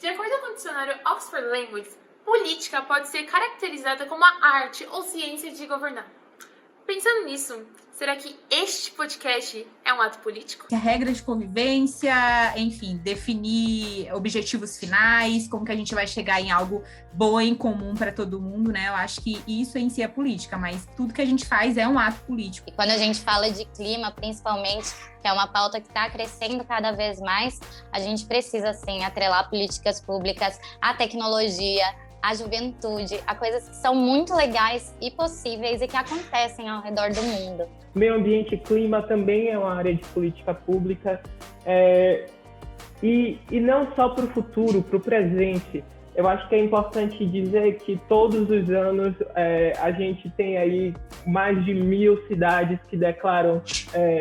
De acordo com o dicionário Oxford Language, política pode ser caracterizada como a arte ou ciência de governar. Pensando nisso, será que este podcast é um ato político? A regra de convivência, enfim, definir objetivos finais, como que a gente vai chegar em algo bom em comum para todo mundo, né? Eu acho que isso em si é política, mas tudo que a gente faz é um ato político. E quando a gente fala de clima, principalmente, que é uma pauta que está crescendo cada vez mais, a gente precisa, sim, atrelar políticas públicas à tecnologia, à juventude, a coisas que são muito legais e possíveis e que acontecem ao redor do mundo. Meio ambiente e clima também é uma área de política pública, e não só para o futuro, para o presente. Eu acho que é importante dizer que todos os anos a gente tem aí mais de 1.000 cidades que declaram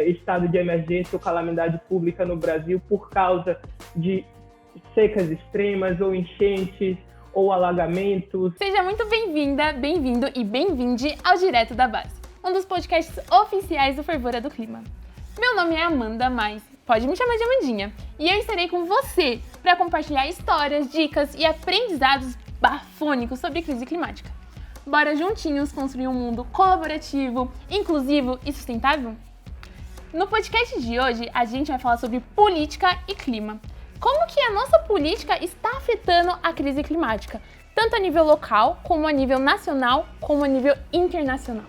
estado de emergência ou calamidade pública no Brasil por causa de secas extremas ou enchentes ou alagamentos. Seja muito bem-vinda, bem-vindo e bem-vinde ao Direto da Base, um dos podcasts oficiais do Fervura do Clima. Meu nome é Amanda, mas pode me chamar de Amandinha, e eu estarei com você para compartilhar histórias, dicas e aprendizados bafônicos sobre crise climática. Bora juntinhos construir um mundo colaborativo, inclusivo e sustentável? No podcast de hoje, a gente vai falar sobre política e clima. Como que a nossa política está afetando a crise climática, tanto a nível local, como a nível nacional, como a nível internacional.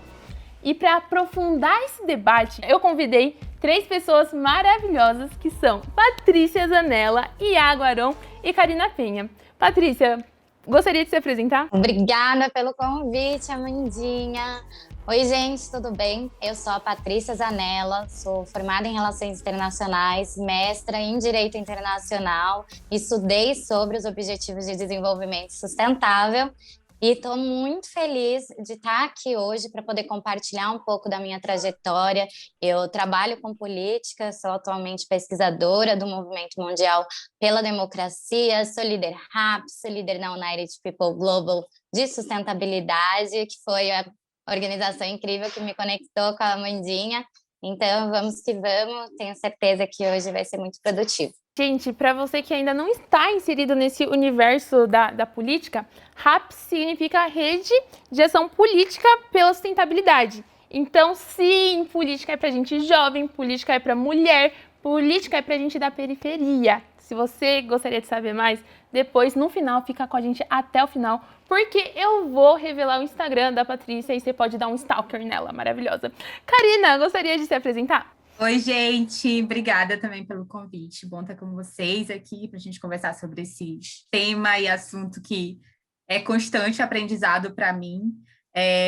E para aprofundar esse debate, eu convidei 3 pessoas maravilhosas que são Patrícia Zanella, Iago Aron e Karina Penha. Patrícia, gostaria de se apresentar? Obrigada pelo convite, Amandinha. Oi, gente, tudo bem? Eu sou a Patrícia Zanella, sou formada em Relações Internacionais, mestra em Direito Internacional, estudei sobre os Objetivos de Desenvolvimento Sustentável e estou muito feliz de estar aqui hoje para poder compartilhar um pouco da minha trajetória. Eu trabalho com política, sou atualmente pesquisadora do Movimento Mundial pela Democracia, sou líder RAP, sou líder na United People Global de Sustentabilidade, que foi a organização incrível que me conectou com a Amandinha. Então, vamos que vamos. Tenho certeza que hoje vai ser muito produtivo. Gente, para você que ainda não está inserido nesse universo da política, RAP significa Rede de Ação Política pela Sustentabilidade. Então, sim, política é para gente jovem, política é para mulher, política é para gente da periferia. Se você gostaria de saber mais, depois, no final, fica com a gente até o final, porque eu vou revelar o Instagram da Patrícia e você pode dar um stalker nela, maravilhosa. Karina, gostaria de se apresentar? Oi, gente, obrigada também pelo convite. Bom estar com vocês aqui para a gente conversar sobre esse tema e assunto que é constante aprendizado para mim.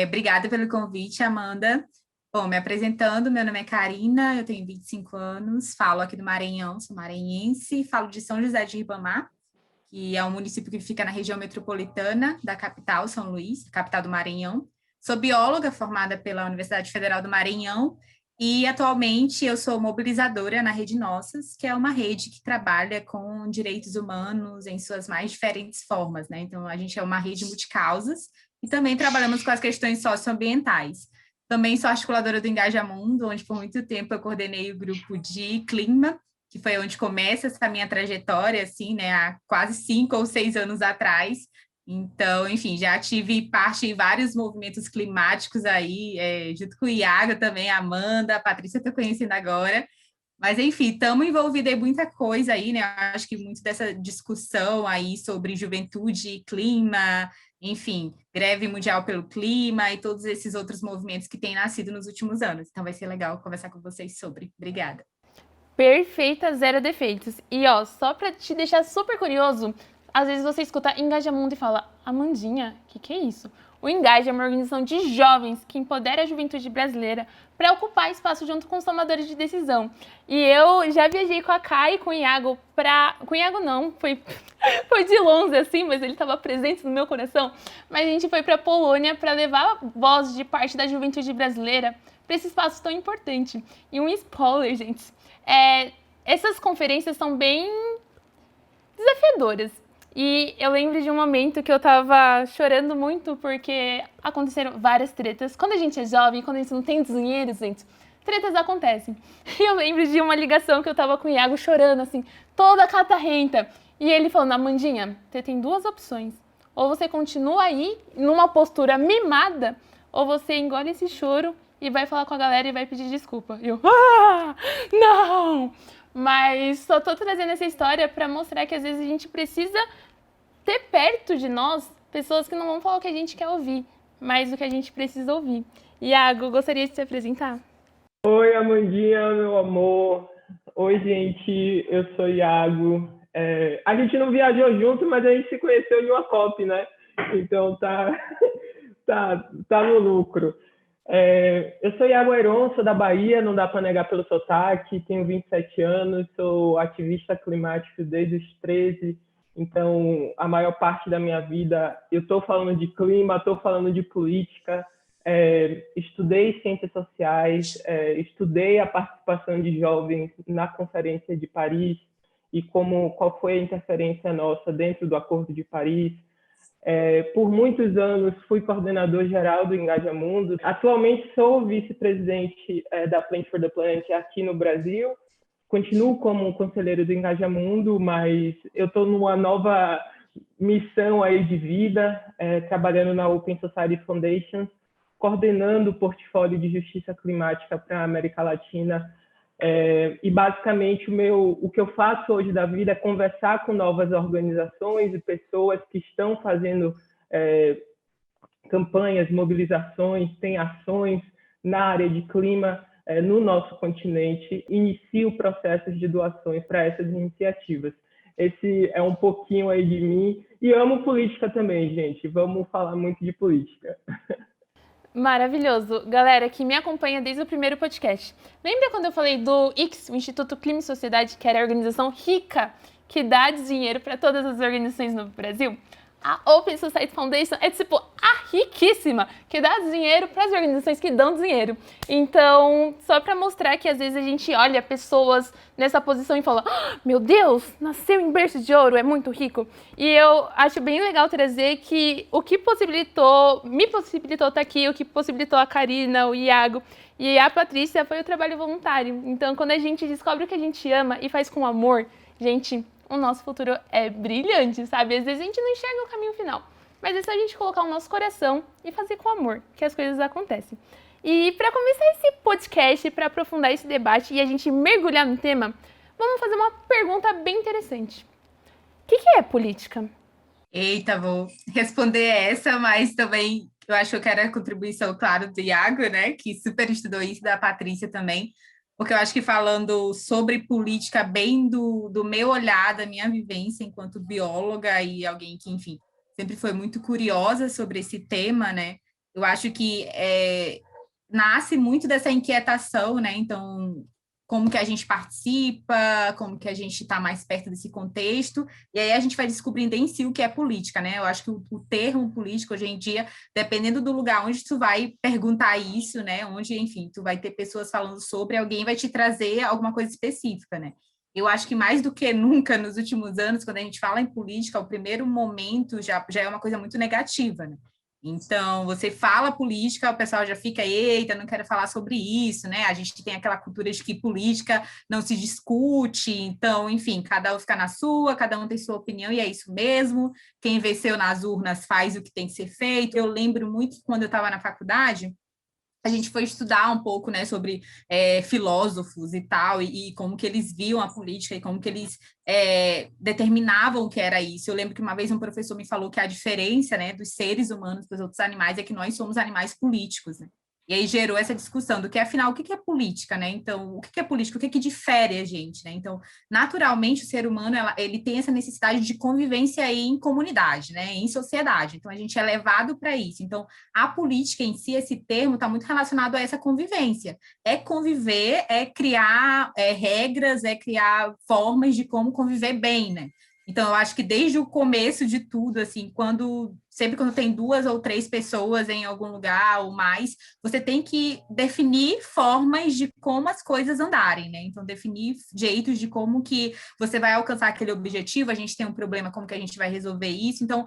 Obrigada pelo convite, Amanda. Bom, me apresentando, meu nome é Karina, eu tenho 25 anos, falo aqui do Maranhão, sou maranhense, falo de São José de Ribamar, que é um município que fica na região metropolitana da capital, São Luís, capital do Maranhão. Sou bióloga formada pela Universidade Federal do Maranhão e atualmente eu sou mobilizadora na Rede Nossas, que é uma rede que trabalha com direitos humanos em suas mais diferentes formas, né? Então, a gente é uma rede multicausas e também trabalhamos com as questões socioambientais. Também sou articuladora do Engajamundo, onde por muito tempo eu coordenei o grupo de clima, que foi onde começa essa minha trajetória, assim, né, há quase 5 ou 6 anos atrás. Então, enfim, já tive parte em vários movimentos climáticos aí, junto com o Iago também, a Amanda, a Patrícia estou conhecendo agora. Mas, enfim, estamos envolvidos em muita coisa aí, né? Acho que muito dessa discussão aí sobre juventude e clima, enfim, greve mundial pelo clima e todos esses outros movimentos que têm nascido nos últimos anos. Então, vai ser legal conversar com vocês sobre. Obrigada. Perfeita, zero defeitos. E ó, só pra te deixar super curioso, às vezes você escuta Engajamundo e fala, Amandinha, que é isso? O Engaja é uma organização de jovens que empodera a juventude brasileira para ocupar espaço junto com os tomadores de decisão. E eu já viajei com a Kai e com o Iago com o Iago não, foi de longe assim, mas ele estava presente no meu coração. Mas a gente foi para a Polônia para levar a voz de parte da juventude brasileira para esse espaço tão importante. E um spoiler, gente, essas conferências são bem desafiadoras. E eu lembro de um momento que eu tava chorando muito porque aconteceram várias tretas. Quando a gente é jovem, quando a gente não tem dinheiro, gente, tretas acontecem. E eu lembro de uma ligação que eu tava com o Iago chorando, assim, toda catarrenta. E ele falando, Amandinha, você tem duas opções. Ou você continua aí, numa postura mimada, ou você engole esse choro e vai falar com a galera e vai pedir desculpa. E eu, não! Mas só tô trazendo essa história para mostrar que às vezes a gente precisa ter perto de nós pessoas que não vão falar o que a gente quer ouvir, mas o que a gente precisa ouvir. Iago, gostaria de se apresentar? Oi, Amandinha, meu amor. Oi, gente, eu sou Iago. A gente não viajou junto, mas a gente se conheceu em uma COP, né? Então tá no lucro. Eu sou Iago Heron, sou da Bahia, não dá para negar pelo sotaque, tenho 27 anos, sou ativista climático desde os 13, então a maior parte da minha vida eu estou falando de clima, estou falando de política, estudei ciências sociais, estudei a participação de jovens na Conferência de Paris e qual foi a interferência nossa dentro do Acordo de Paris. Por muitos anos fui coordenador geral do Engaja Mundo. Atualmente sou vice-presidente da Plant for the Planet aqui no Brasil. Continuo como conselheiro do Engaja Mundo, mas eu estou numa nova missão aí de vida, trabalhando na Open Society Foundation, coordenando o portfólio de justiça climática para a América Latina. E basicamente o que eu faço hoje da vida é conversar com novas organizações e pessoas que estão fazendo campanhas, mobilizações, tem ações na área de clima no nosso continente, inicio processos de doações para essas iniciativas. Esse é um pouquinho aí de mim e amo política também, gente. Vamos falar muito de política. Maravilhoso. Galera que me acompanha desde o primeiro podcast. Lembra quando eu falei do ICS, o Instituto Clima e Sociedade, que era a organização rica que dá dinheiro para todas as organizações no Brasil? A Open Society Foundation é tipo a riquíssima, que dá dinheiro para as organizações que dão dinheiro. Então, só para mostrar que às vezes a gente olha pessoas nessa posição e fala, meu Deus, nasceu em berço de ouro, é muito rico. E eu acho bem legal trazer que o que me possibilitou estar aqui, o que possibilitou a Karina, o Iago e a Patrícia foi o trabalho voluntário. Então, quando a gente descobre o que a gente ama e faz com amor, gente, o nosso futuro é brilhante, sabe? Às vezes a gente não enxerga o caminho final, mas é só a gente colocar o nosso coração e fazer com amor que as coisas acontecem. E para começar esse podcast, para aprofundar esse debate e a gente mergulhar no tema, vamos fazer uma pergunta bem interessante. O que é política? Eita, vou responder essa, mas também eu acho que eu quero a contribuição, claro, do Iago, né? Que super estudou isso, da Patrícia também. Porque eu acho que falando sobre política bem do meu olhar, da minha vivência enquanto bióloga e alguém que, enfim, sempre foi muito curiosa sobre esse tema, né? Eu acho que nasce muito dessa inquietação, né? Então, como que a gente participa, como que a gente está mais perto desse contexto, e aí a gente vai descobrindo em si o que é política, né? Eu acho que o termo político, hoje em dia, dependendo do lugar onde tu vai perguntar isso, né? Onde, enfim, tu vai ter pessoas falando sobre, alguém vai te trazer alguma coisa específica, né? Eu acho que mais do que nunca, nos últimos anos, quando a gente fala em política, o primeiro momento já é uma coisa muito negativa, né? Então, você fala política, o pessoal já fica, eita, não quero falar sobre isso, né? A gente tem aquela cultura de que política não se discute, então, enfim, cada um fica na sua, cada um tem sua opinião, e é isso mesmo. Quem venceu nas urnas faz o que tem que ser feito. Eu lembro muito que quando eu estava na faculdade, a gente foi estudar um pouco, né, sobre filósofos e tal, e como que eles viam a política e como que eles determinavam o que era isso. Eu lembro que uma vez um professor me falou que a diferença, né, dos seres humanos dos outros animais é que nós somos animais políticos, né? E aí gerou essa discussão do que, afinal, o que é política, né? Então, o que é política? O que difere a gente, né? Então, naturalmente, o ser humano, ele tem essa necessidade de convivência aí em comunidade, né? Em sociedade. Então, a gente é levado para isso. Então, a política em si, esse termo, está muito relacionado a essa convivência. É conviver, é criar regras, é criar formas de como conviver bem, né? Então, eu acho que desde o começo de tudo, assim, sempre quando tem 2 ou 3 pessoas em algum lugar ou mais, você tem que definir formas de como as coisas andarem, né? Então, definir jeitos de como que você vai alcançar aquele objetivo, a gente tem um problema, como que a gente vai resolver isso. Então,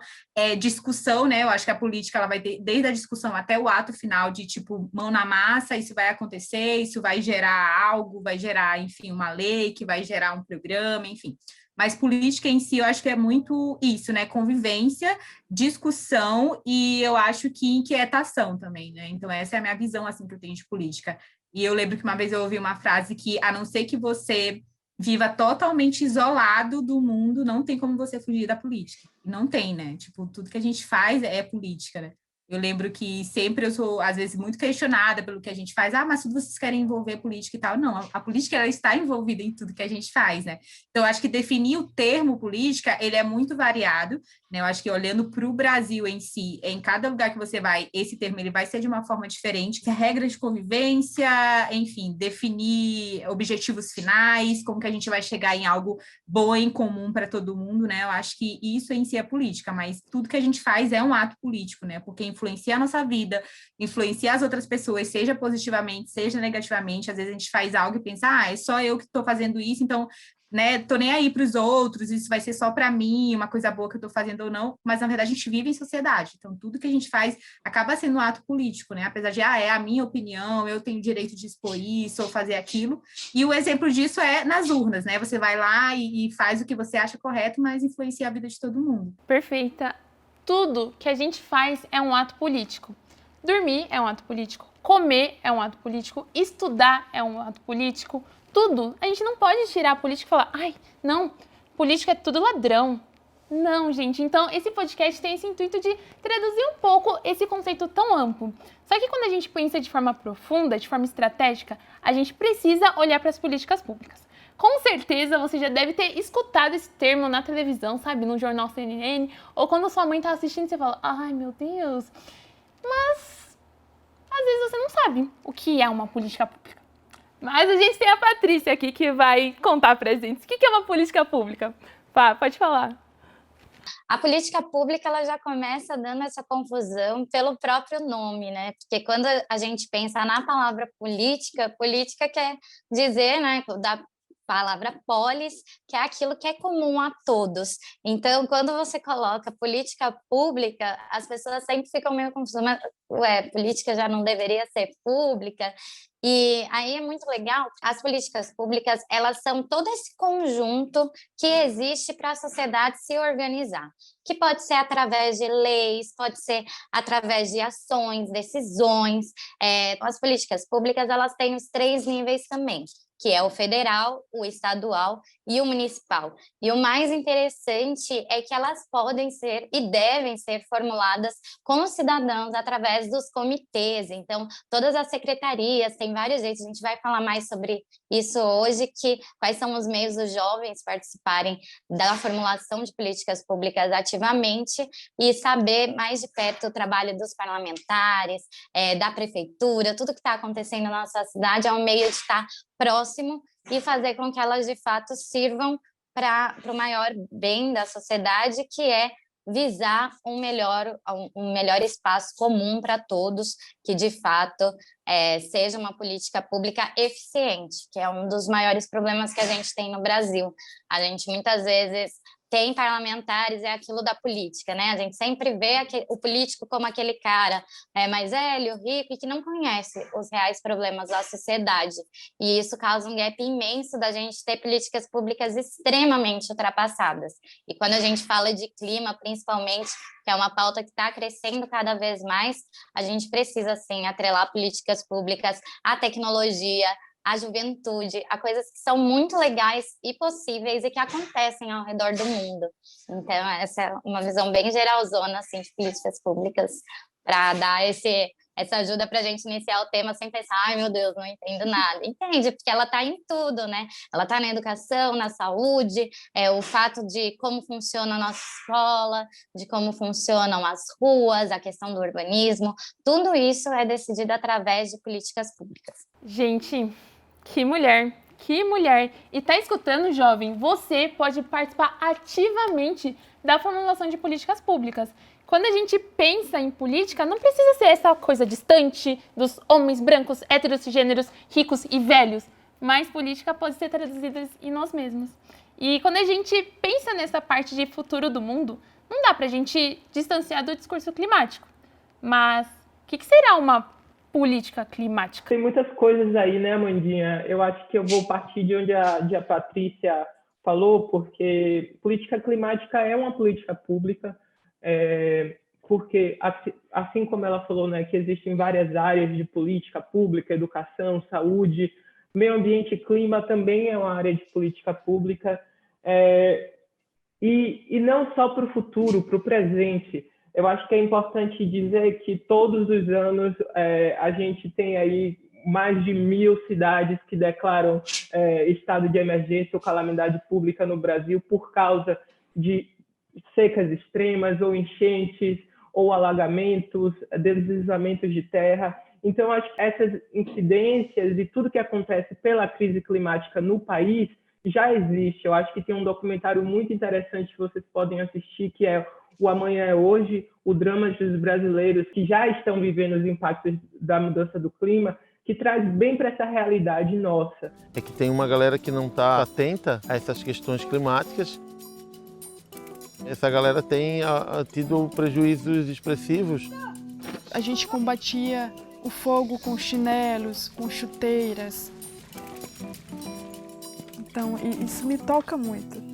discussão, né? Eu acho que a política, ela vai ter, desde a discussão até o ato final de, tipo, mão na massa, isso vai acontecer, isso vai gerar algo, vai gerar, enfim, uma lei, que vai gerar um programa, enfim. Mas política em si, eu acho que é muito isso, né? Convivência, discussão e eu acho que inquietação também, né? Então, essa é a minha visão, assim, que eu tenho de política. E eu lembro que uma vez eu ouvi uma frase que, a não ser que você viva totalmente isolado do mundo, não tem como você fugir da política. Não tem, né? Tipo, tudo que a gente faz é política, né? Eu lembro que sempre eu sou, às vezes, muito questionada pelo que a gente faz. Ah, mas tudo vocês querem envolver política e tal. Não, a política, ela está envolvida em tudo que a gente faz, né? Então, eu acho que definir o termo política, ele é muito variado, né? Eu acho que olhando para o Brasil em si, em cada lugar que você vai, esse termo ele vai ser de uma forma diferente. Regras de convivência, enfim, definir objetivos finais, como que a gente vai chegar em algo bom em comum para todo mundo, né? Eu acho que isso em si é política, mas tudo que a gente faz é um ato político, né? Porque influencia a nossa vida, influencia as outras pessoas, seja positivamente, seja negativamente. Às vezes a gente faz algo e pensa, é só eu que estou fazendo isso, então, né, tô nem aí para os outros, isso vai ser só para mim, uma coisa boa que eu estou fazendo ou não, mas na verdade a gente vive em sociedade, então tudo que a gente faz acaba sendo um ato político, né, apesar de, é a minha opinião, eu tenho direito de expor isso ou fazer aquilo, e o exemplo disso é nas urnas, né, você vai lá e faz o que você acha correto, mas influencia a vida de todo mundo. Perfeita. Tudo que a gente faz é um ato político. Dormir é um ato político, comer é um ato político, estudar é um ato político, tudo. A gente não pode tirar a política e falar, não, política é tudo ladrão. Não, gente. Então, esse podcast tem esse intuito de traduzir um pouco esse conceito tão amplo. Só que quando a gente pensa de forma profunda, de forma estratégica, a gente precisa olhar para as políticas públicas. Com certeza você já deve ter escutado esse termo na televisão, sabe? No jornal CNN, ou quando sua mãe tá assistindo, você fala, meu Deus. Mas, às vezes você não sabe o que é uma política pública. Mas a gente tem a Patrícia aqui que vai contar pra gente o que é uma política pública. Pá, pode falar. A política pública ela já começa dando essa confusão pelo próprio nome, né? Porque quando a gente pensa na palavra política, política quer dizer, né, da palavra polis, que é aquilo que é comum a todos. Então, quando você coloca política pública, as pessoas sempre ficam meio confusas, mas, política já não deveria ser pública? E aí é muito legal, as políticas públicas, elas são todo esse conjunto que existe para a sociedade se organizar, que pode ser através de leis, pode ser através de ações, decisões. As políticas públicas, elas têm os 3 níveis também, que é o federal, o estadual e o municipal. E o mais interessante é que elas podem ser e devem ser formuladas com os cidadãos através dos comitês. Então, todas as secretarias, tem vários jeitos, a gente vai falar mais sobre isso hoje, quais são os meios dos jovens participarem da formulação de políticas públicas ativamente e saber mais de perto o trabalho dos parlamentares, da prefeitura, tudo que está acontecendo na nossa cidade é um meio de estar próximo e fazer com que elas, de fato, sirvam para o maior bem da sociedade, que é visar um melhor espaço comum para todos, que, de fato, seja uma política pública eficiente, que é um dos maiores problemas que a gente tem no Brasil. A gente, muitas vezes, tem parlamentares, é aquilo da política, né? A gente sempre vê o político como aquele cara mais velho, rico, e que não conhece os reais problemas da sociedade. E isso causa um gap imenso da gente ter políticas públicas extremamente ultrapassadas. E quando a gente fala de clima, principalmente, que é uma pauta que está crescendo cada vez mais, a gente precisa, sim, atrelar políticas públicas à tecnologia, a juventude, a coisas que são muito legais e possíveis e que acontecem ao redor do mundo. Então, essa é uma visão bem geralzona, assim, de políticas públicas, para dar essa ajuda para a gente iniciar o tema sem pensar, meu Deus, não entendo nada. Entende, porque ela está em tudo, né? Ela está na educação, na saúde, o fato de como funciona a nossa escola, de como funcionam as ruas, a questão do urbanismo, tudo isso é decidido através de políticas públicas. Gente, que mulher! Que mulher! E tá escutando, jovem? Você pode participar ativamente da formulação de políticas públicas. Quando a gente pensa em política, não precisa ser essa coisa distante dos homens brancos, héteros, cisgêneros, ricos e velhos. Mas política pode ser traduzida em nós mesmos. E quando a gente pensa nessa parte de futuro do mundo, não dá pra gente distanciar do discurso climático. Mas o que será uma política climática? Tem muitas coisas aí, né, Amandinha? Eu acho que eu vou partir de onde a Patrícia falou, porque política climática é uma política pública, porque, assim como ela falou, né, que existem várias áreas de política pública, educação, saúde, meio ambiente e clima também é uma área de política pública, e não só para o futuro, para o presente. Eu acho que é importante dizer que todos os anos a gente tem aí mais de 1.000 cidades que declaram estado de emergência ou calamidade pública no Brasil por causa de secas extremas ou enchentes ou alagamentos, deslizamentos de terra. Então, acho que essas incidências e tudo que acontece pela crise climática no país já existe. Eu acho que tem um documentário muito interessante que vocês podem assistir, que é O Amanhã é Hoje, o drama dos brasileiros que já estão vivendo os impactos da mudança do clima, que traz bem para essa realidade nossa. É que tem uma galera que não está atenta a essas questões climáticas. Essa galera tem tido prejuízos expressivos. A gente combatia o fogo com chinelos, com chuteiras. Então, isso me toca muito.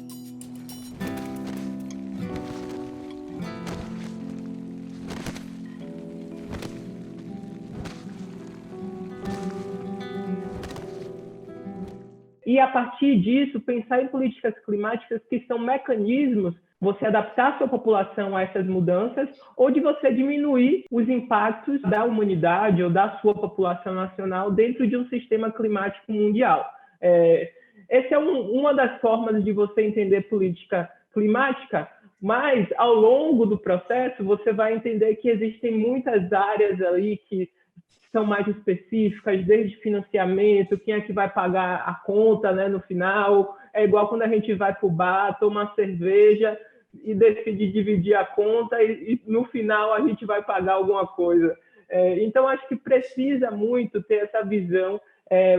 E, a partir disso, pensar em políticas climáticas que são mecanismos você adaptar a sua população a essas mudanças ou de você diminuir os impactos da humanidade ou da sua população nacional dentro de um sistema climático mundial. Essa é uma das formas de você entender política climática, mas, ao longo do processo, você vai entender que existem muitas áreas ali que são mais específicas, desde financiamento, quem é que vai pagar a conta, né, no final. É igual quando a gente vai para o bar, toma uma cerveja e decide dividir a conta e no final a gente vai pagar alguma coisa. Então, acho que precisa muito ter essa visão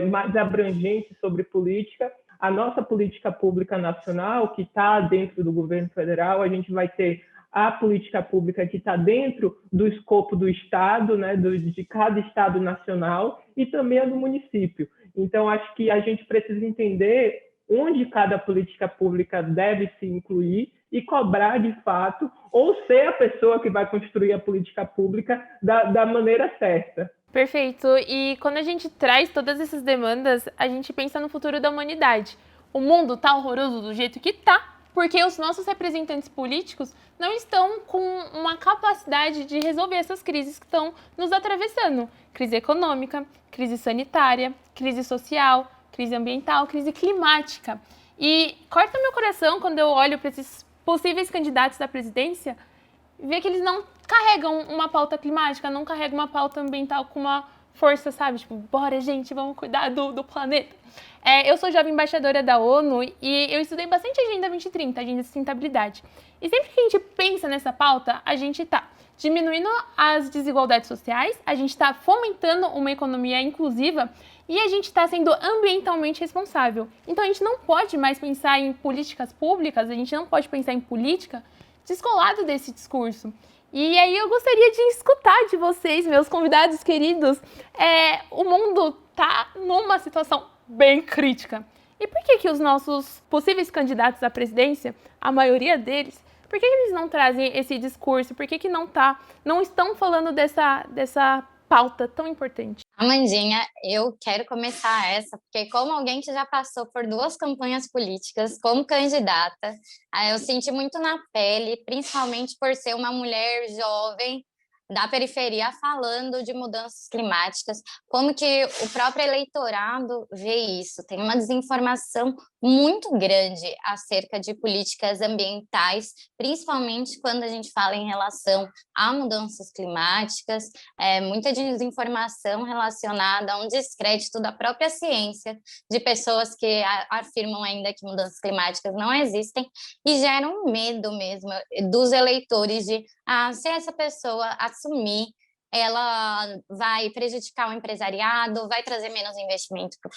mais abrangente sobre política. A nossa política pública nacional, que está dentro do governo federal, a gente vai ter a política pública que está dentro do escopo do Estado, né, de cada Estado nacional, e também a do município. Então, acho que a gente precisa entender onde cada política pública deve se incluir e cobrar, de fato, ou ser a pessoa que vai construir a política pública da maneira certa. Perfeito. E quando a gente traz todas essas demandas, a gente pensa no futuro da humanidade. O mundo tá horroroso do jeito que tá, porque os nossos representantes políticos não estão com uma capacidade de resolver essas crises que estão nos atravessando. Crise econômica, crise sanitária, crise social, crise ambiental, crise climática. E corta meu coração quando eu olho para esses possíveis candidatos da presidência, ver que eles não carregam uma pauta climática, não carregam uma pauta ambiental com uma força, sabe? Tipo, bora, gente, vamos cuidar do planeta. Eu sou jovem embaixadora da ONU e eu estudei bastante a Agenda 2030, a Agenda de Sustentabilidade. E sempre que a gente pensa nessa pauta, a gente está diminuindo as desigualdades sociais, a gente está fomentando uma economia inclusiva e a gente está sendo ambientalmente responsável. Então a gente não pode mais pensar em políticas públicas, a gente não pode pensar em política descolado desse discurso. E aí eu gostaria de escutar de vocês, meus convidados queridos, o mundo está numa situação bem crítica. E por que os nossos possíveis candidatos à presidência, a maioria deles, por que eles não trazem esse discurso? Por que não estão falando dessa pauta tão importante? Amandinha, eu quero começar essa, porque como alguém que já passou por 2 campanhas políticas como candidata, eu senti muito na pele, principalmente por ser uma mulher jovem da periferia falando de mudanças climáticas, como que o próprio eleitorado vê isso. Tem uma desinformação muito grande acerca de políticas ambientais, principalmente quando a gente fala em relação a mudanças climáticas, muita desinformação relacionada a um descrédito da própria ciência, de pessoas que afirmam ainda que mudanças climáticas não existem e geram medo mesmo dos eleitores de se essa pessoa assumir, ela vai prejudicar o empresariado, vai trazer menos investimento para o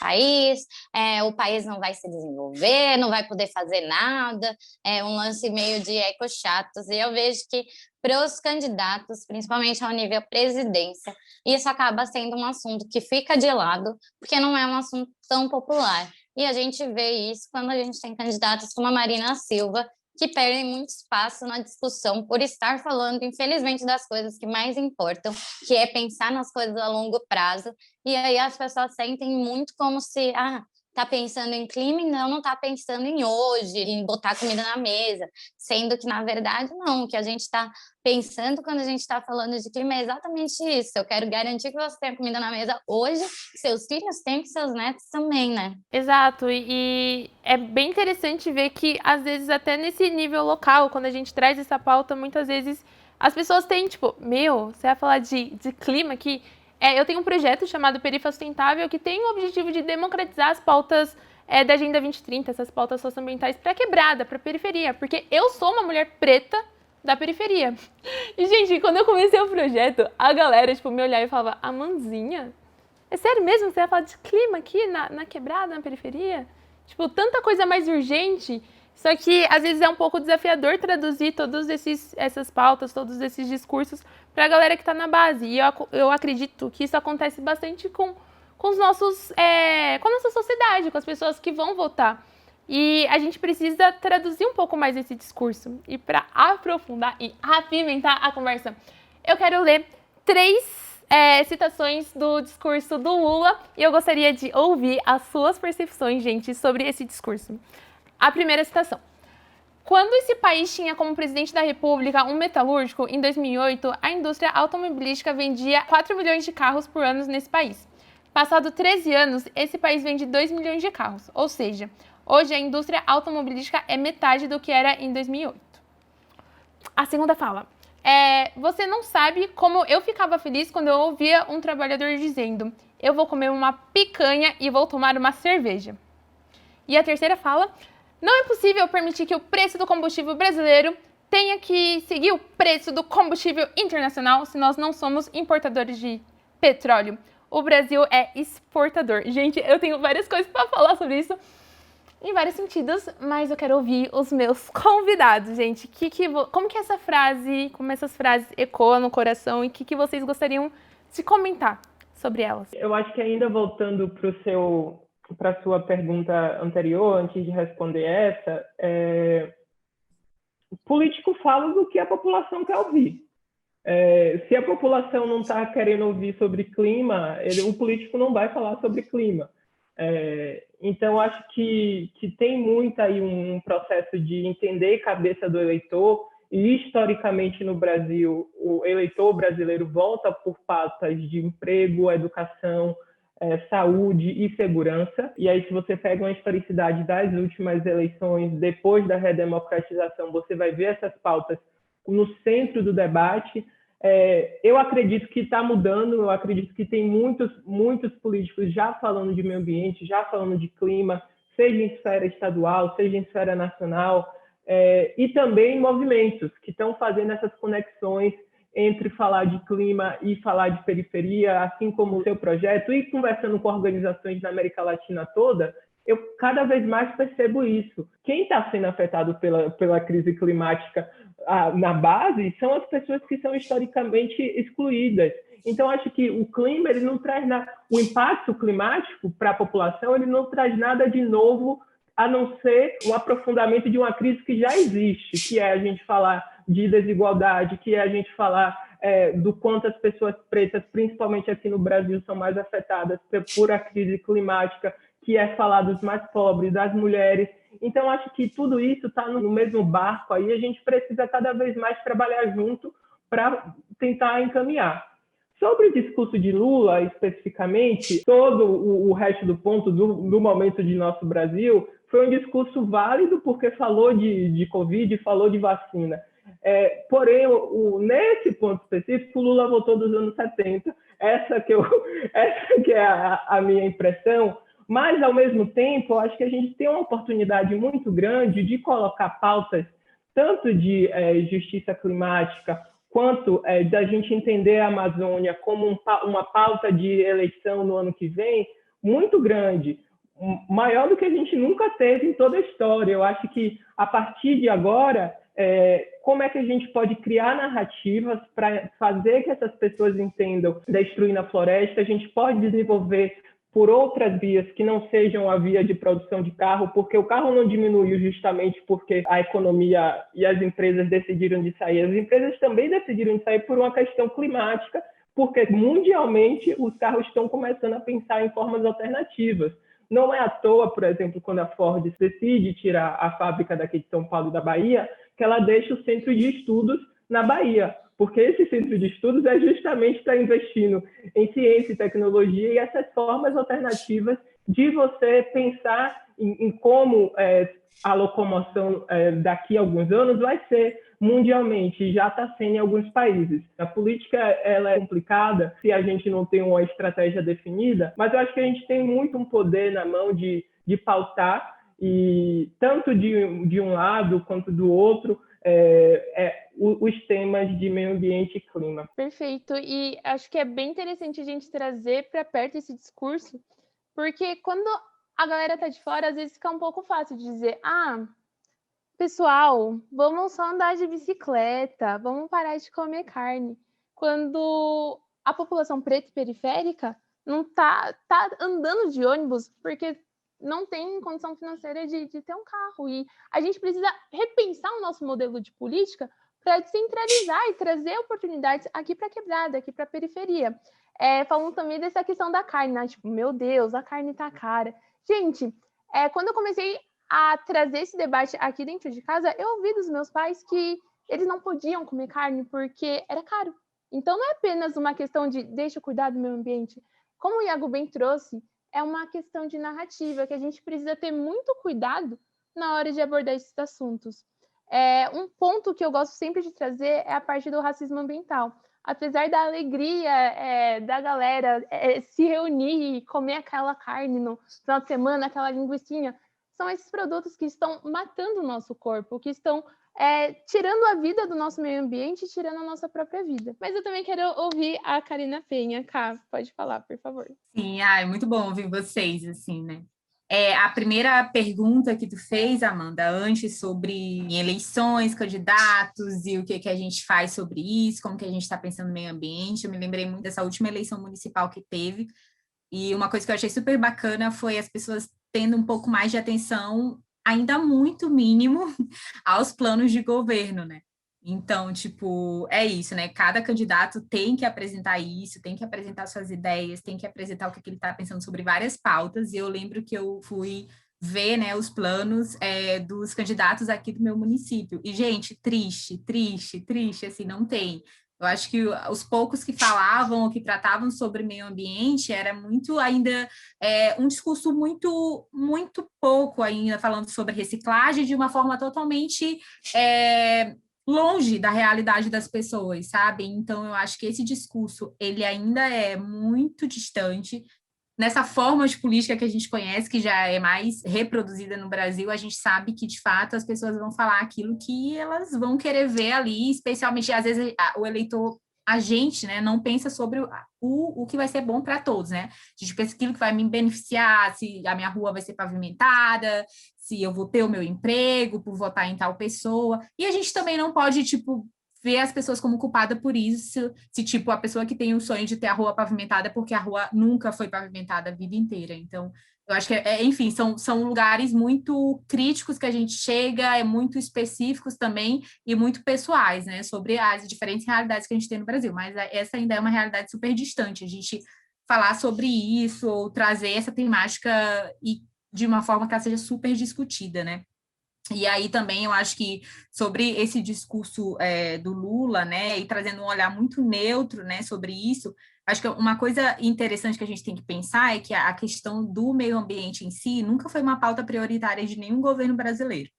país não vai se desenvolver, não vai poder fazer nada, um lance meio de eco-chatos. E eu vejo que para os candidatos, principalmente ao nível presidência, isso acaba sendo um assunto que fica de lado, porque não é um assunto tão popular. E a gente vê isso quando a gente tem candidatos como a Marina Silva, que perdem muito espaço na discussão por estar falando, infelizmente, das coisas que mais importam, que é pensar nas coisas a longo prazo. E aí as pessoas sentem muito como se, tá pensando em clima e não tá pensando em hoje, em botar comida na mesa, sendo que, na verdade, não. O que a gente está pensando quando a gente está falando de clima é exatamente isso. Eu quero garantir que você tenha comida na mesa hoje, que seus filhos tenham, que seus netos também, né? Exato, e é bem interessante ver que, às vezes, até nesse nível local, quando a gente traz essa pauta, muitas vezes as pessoas têm, tipo, você vai falar de clima aqui? Eu tenho um projeto chamado Perifa Sustentável que tem o objetivo de democratizar as pautas da Agenda 2030, essas pautas socioambientais para a quebrada, para a periferia, porque eu sou uma mulher preta da periferia. E, gente, quando eu comecei o projeto, a galera, me olhava e falava, Amanzinha? É sério mesmo? Você vai falar de clima aqui na quebrada, na periferia? Tanta coisa mais urgente. Só que, às vezes, é um pouco desafiador traduzir todas essas pautas, todos esses discursos para a galera que está na base. E eu acredito que isso acontece bastante com os nossos, com a nossa sociedade, com as pessoas que vão votar. E a gente precisa traduzir um pouco mais esse discurso. E para aprofundar e apimentar a conversa, eu quero ler 3 citações do discurso do Lula e eu gostaria de ouvir as suas percepções, gente, sobre esse discurso. A primeira citação. Quando esse país tinha como presidente da República um metalúrgico, em 2008, a indústria automobilística vendia 4 milhões de carros por ano nesse país. Passado 13 anos, esse país vende 2 milhões de carros, ou seja, hoje a indústria automobilística é metade do que era em 2008. A segunda fala. Você não sabe como eu ficava feliz quando eu ouvia um trabalhador dizendo: eu vou comer uma picanha e vou tomar uma cerveja. E a terceira fala: não é possível permitir que o preço do combustível brasileiro tenha que seguir o preço do combustível internacional se nós não somos importadores de petróleo. O Brasil é exportador. Gente, eu tenho várias coisas para falar sobre isso, em vários sentidos, mas eu quero ouvir os meus convidados, gente. Como que essa frase, como essas frases ecoam no coração e o que vocês gostariam de comentar sobre elas? Eu acho que ainda voltando para a sua pergunta anterior, antes de responder essa, o político fala do que a população quer ouvir. Se a população não está querendo ouvir sobre clima, o político não vai falar sobre clima. Então, acho que tem muito aí um processo de entender a cabeça do eleitor, e historicamente no Brasil, o eleitor brasileiro vota por pautas de emprego, educação, saúde e segurança. E aí, se você pega uma historicidade das últimas eleições, depois da redemocratização, você vai ver essas pautas no centro do debate. Eu acredito que está mudando, eu acredito que tem muitos políticos já falando de meio ambiente, já falando de clima, seja em esfera estadual, seja em esfera nacional, e também movimentos que estão fazendo essas conexões entre falar de clima e falar de periferia, assim como o seu projeto, e conversando com organizações da América Latina toda, eu cada vez mais percebo isso. Quem está sendo afetado pela crise climática na base são as pessoas que são historicamente excluídas. Então, acho que o clima, ele não traz o impacto climático para a população, ele não traz nada de novo, a não ser o aprofundamento de uma crise que já existe, que é a gente falar de desigualdade, que é a gente falar do quanto as pessoas pretas, principalmente aqui no Brasil, são mais afetadas por a crise climática, que é falar dos mais pobres, das mulheres. Então, acho que tudo isso está no mesmo barco aí, a gente precisa cada vez mais trabalhar junto para tentar encaminhar. Sobre o discurso de Lula, especificamente, todo o resto do ponto do momento de nosso Brasil foi um discurso válido porque falou de Covid, falou de vacina. Porém, nesse ponto específico, o Lula voltou dos anos 70. Essa que é a minha impressão. Mas, ao mesmo tempo, eu acho que a gente tem uma oportunidade muito grande de colocar pautas, tanto de justiça climática, quanto da gente entender a Amazônia como uma pauta de eleição no ano que vem, muito grande, maior do que a gente nunca teve em toda a história. Eu acho que, a partir de agora, como é que a gente pode criar narrativas para fazer que essas pessoas entendam destruindo a floresta, a gente pode desenvolver por outras vias que não sejam a via de produção de carro, porque o carro não diminuiu justamente porque a economia e as empresas decidiram de sair. As empresas também decidiram de sair por uma questão climática, porque mundialmente os carros estão começando a pensar em formas alternativas. Não é à toa, por exemplo, quando a Ford decide tirar a fábrica daqui de São Paulo e da Bahia, que ela deixa o centro de estudos na Bahia, porque esse centro de estudos é justamente estar investindo em ciência e tecnologia e essas formas alternativas de você pensar em como a locomoção daqui a alguns anos vai ser mundialmente, e já está sendo em alguns países. A política ela é complicada se a gente não tem uma estratégia definida, mas eu acho que a gente tem muito um poder na mão de pautar, e tanto de um lado quanto do outro, os temas de meio ambiente e clima. Perfeito, e acho que é bem interessante a gente trazer para perto esse discurso, porque quando a galera tá de fora, às vezes fica um pouco fácil de dizer, pessoal, vamos só andar de bicicleta, vamos parar de comer carne. Quando a população preta e periférica não tá andando de ônibus porque não tem condição financeira de ter um carro. E a gente precisa repensar o nosso modelo de política para descentralizar e trazer oportunidades aqui para a quebrada, aqui para a periferia. Falando também dessa questão da carne, né? Tipo, meu Deus, a carne tá cara. Gente, quando eu comecei a trazer esse debate aqui dentro de casa, eu ouvi dos meus pais que eles não podiam comer carne porque era caro. Então, não é apenas uma questão de deixa eu cuidar do meio ambiente. Como o Iago bem trouxe, é uma questão de narrativa, que a gente precisa ter muito cuidado na hora de abordar esses assuntos. Um ponto que eu gosto sempre de trazer é a parte do racismo ambiental. Apesar da alegria da galera se reunir e comer aquela carne no final de semana, aquela linguicinha, são esses produtos que estão matando o nosso corpo, que estão tirando a vida do nosso meio ambiente e tirando a nossa própria vida. Mas eu também quero ouvir a Karina Penha. Ká, pode falar, por favor. Sim, é muito bom ouvir vocês, assim, né? A primeira pergunta que tu fez, Amanda, antes sobre eleições, candidatos e o que a gente faz sobre isso, como que a gente está pensando no meio ambiente, eu me lembrei muito dessa última eleição municipal que teve, e uma coisa que eu achei super bacana foi as pessoas tendo um pouco mais de atenção, ainda muito mínimo, aos planos de governo, né? Então, tipo, é isso, né? Cada candidato tem que apresentar isso, tem que apresentar suas ideias, tem que apresentar o que ele está pensando sobre várias pautas. E eu lembro que eu fui ver, né, os planos dos candidatos aqui do meu município. E, gente, triste, assim, não tem. Eu acho que os poucos que falavam ou que tratavam sobre meio ambiente era muito ainda um discurso muito, muito pouco ainda falando sobre reciclagem de uma forma totalmente longe da realidade das pessoas, sabe? Então, eu acho que esse discurso, ele ainda é muito distante. Nessa forma de política que a gente conhece, que já é mais reproduzida no Brasil, a gente sabe que, de fato, as pessoas vão falar aquilo que elas vão querer ver ali, especialmente, às vezes, o eleitor, a gente, né, não pensa sobre o que vai ser bom para todos, né? A gente pensa aquilo que vai me beneficiar, se a minha rua vai ser pavimentada, se eu vou ter o meu emprego por votar em tal pessoa. E a gente também não pode, tipo, ver as pessoas como culpada por isso, se, tipo, a pessoa que tem o sonho de ter a rua pavimentada porque a rua nunca foi pavimentada a vida inteira. Então, eu acho que, enfim, são lugares muito críticos que a gente chega, muito específicos também e muito pessoais, né, sobre as diferentes realidades que a gente tem no Brasil. Mas essa ainda é uma realidade super distante. A gente falar sobre isso ou trazer essa temática e de uma forma que ela seja super discutida, né? E aí também eu acho que sobre esse discurso do Lula, né, e trazendo um olhar muito neutro, né, sobre isso, acho que uma coisa interessante que a gente tem que pensar é que a questão do meio ambiente em si nunca foi uma pauta prioritária de nenhum governo brasileiro,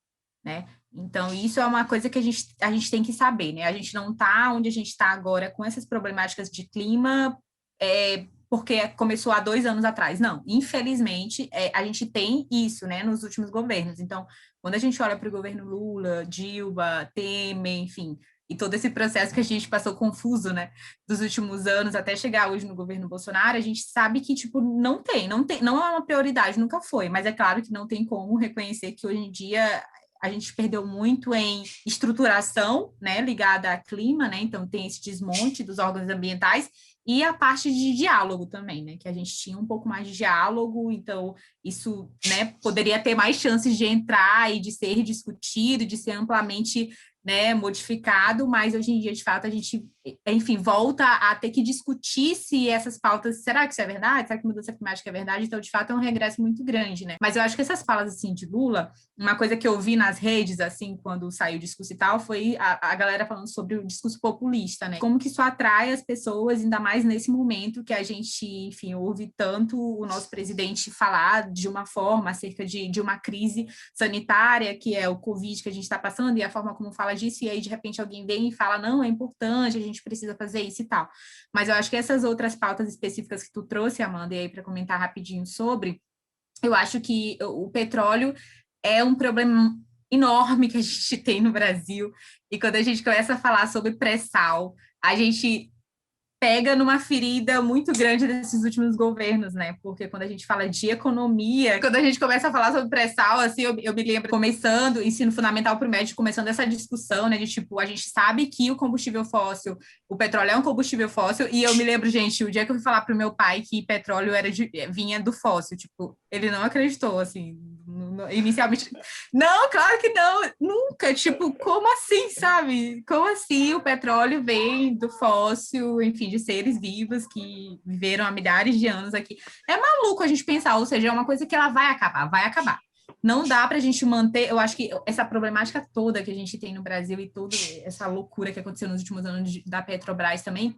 né? Então, isso é uma coisa que a gente tem que saber, né? A gente não está onde a gente está agora com essas problemáticas de clima porque começou há 2 anos atrás. Não, infelizmente, a gente tem isso, né, nos últimos governos. Então, quando a gente olha para o governo Lula, Dilma, Temer, enfim, e todo esse processo que a gente passou confuso, né, dos últimos anos até chegar hoje no governo Bolsonaro, a gente sabe que, tipo, não é uma prioridade, nunca foi, mas é claro que não tem como reconhecer que hoje em dia a gente perdeu muito em estruturação, né, ligada a clima, né, então tem esse desmonte dos órgãos ambientais, e a parte de diálogo também, né, que a gente tinha um pouco mais de diálogo, então isso, né, poderia ter mais chances de entrar e de ser discutido, de ser amplamente, né, modificado, mas hoje em dia, de fato, a gente, enfim, volta a ter que discutir se essas pautas, será que isso é verdade? Será que mudança climática é verdade? Então, de fato, é um regresso muito grande, né? Mas eu acho que essas falas, assim, de Lula, uma coisa que eu vi nas redes, assim, quando saiu o discurso e tal, foi a galera falando sobre o discurso populista, né? Como que isso atrai as pessoas, ainda mais nesse momento que a gente, enfim, ouve tanto o nosso presidente falar de uma forma acerca de uma crise sanitária, que é o Covid que a gente está passando, e a forma como fala disso, e aí, de repente, alguém vem e fala, não, é importante, a gente precisa fazer isso e tal. Mas eu acho que essas outras pautas específicas que tu trouxe, Amanda, e aí para comentar rapidinho sobre, eu acho que o petróleo é um problema enorme que a gente tem no Brasil, e quando a gente começa a falar sobre pré-sal, a gente pega numa ferida muito grande desses últimos governos, né? Porque quando a gente fala de economia, quando a gente começa a falar sobre pré-sal, assim, eu me lembro começando, ensino fundamental para o médio, começando essa discussão, né? De tipo, a gente sabe que o combustível fóssil, o petróleo é um combustível fóssil, e eu me lembro, gente, o dia que eu fui falar para o meu pai que petróleo vinha do fóssil, tipo, ele não acreditou, assim, inicialmente. Não, claro que não, nunca, tipo, como assim, sabe? Como assim o petróleo vem do fóssil, enfim, de seres vivos que viveram há milhares de anos aqui. É maluco a gente pensar, ou seja, é uma coisa que ela vai acabar, vai acabar. Não dá para a gente manter, eu acho que essa problemática toda que a gente tem no Brasil e toda essa loucura que aconteceu nos últimos anos da Petrobras também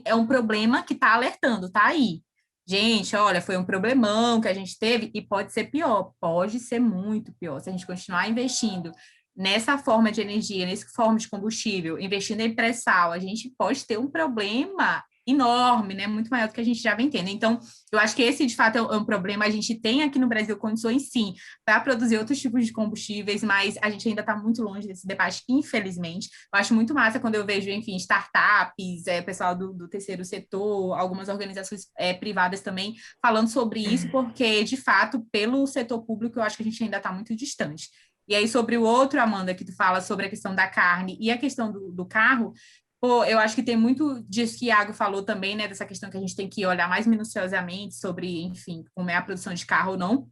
é um problema que está alertando, tá aí. Gente, olha, foi um problemão que a gente teve e pode ser pior, pode ser muito pior se a gente continuar investindo nessa forma de energia, nessa forma de combustível, investindo em pré-sal, a gente pode ter um problema enorme, né? Muito maior do que a gente já vem tendo. Então, eu acho que esse, de fato, é um problema. A gente tem aqui no Brasil condições, sim, para produzir outros tipos de combustíveis, mas a gente ainda está muito longe desse debate, infelizmente. Eu acho muito massa quando eu vejo, enfim, startups, pessoal do terceiro setor, algumas organizações privadas também falando sobre isso, porque, de fato, pelo setor público, eu acho que a gente ainda está muito distante. E aí, sobre o outro, Amanda, que tu fala sobre a questão da carne e a questão do carro, pô, eu acho que tem muito disso que Iago falou também, né, dessa questão que a gente tem que olhar mais minuciosamente sobre, enfim, como é a produção de carro ou não.